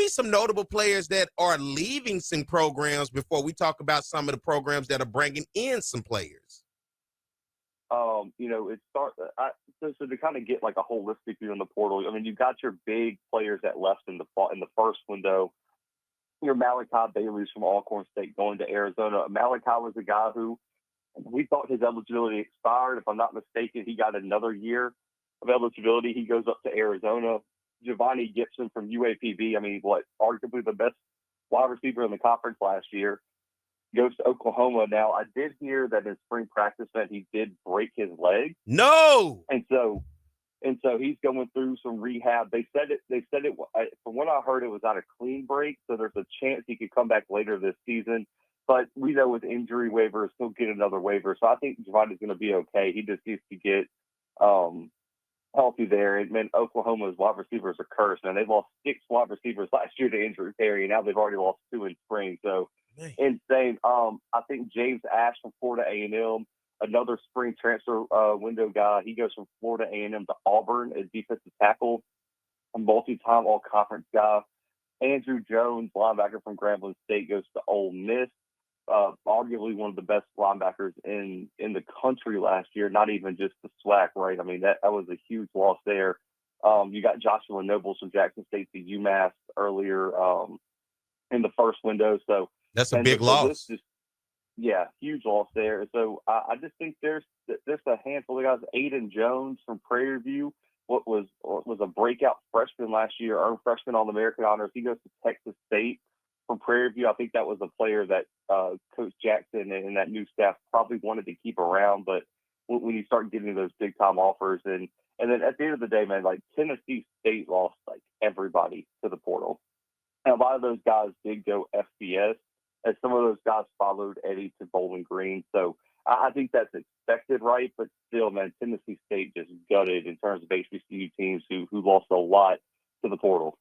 me some notable players that are leaving some programs before we talk about some of the programs that are bringing in some players. So to kind of get like a holistic view on the portal. I mean, you got your big players that left in the first window. Your Malachi Bailey's from Alcorn State going to Arizona. Malachi was a guy who we thought his eligibility expired. If I'm not mistaken, he got another year of eligibility. He goes up to Arizona. Giovanni Gibson from UAPB. I mean, arguably the best wide receiver in the conference last year, goes to Oklahoma. Now, I did hear that in spring practice that he did break his leg. No. And so he's going through some rehab. They said it from what I heard, it was not a clean break. So there's a chance he could come back later this season. But we know with injury waivers, he'll get another waiver. So I think Giovanni's going to be okay. He just needs to get healthy there. And man, Oklahoma's wide receivers are cursed. And they've lost 6 wide receivers last year to injury period. Now they've already lost 2 in spring. So insane. I think James Ash from Florida A&M, another spring transfer window guy. He goes from Florida A&M to Auburn as defensive tackle, a multi-time all-conference guy. Andrew Jones, linebacker from Grambling State, goes to Ole Miss. Arguably one of the best linebackers in the country last year, not even just the SWAC, right? I mean, that was a huge loss there. You got Joshua Nobles from Jackson State to UMass earlier in the first window. So that's a big loss. Huge loss there. So I just think there's a handful of guys. Aiden Jones from Prairie View, what was a breakout freshman last year, earned freshman All-American honors. He goes to Texas State from Prairie View. I think that was a player that Coach Jackson and that new staff probably wanted to keep around. But when you start getting those big-time offers, and then at the end of the day, man, like Tennessee State lost like everybody to the portal. And a lot of those guys did go FBS, as some of those guys followed Eddie to Bowling Green. So I think that's expected, right? But still, man, Tennessee State just gutted in terms of HBCU teams who lost a lot to the portal.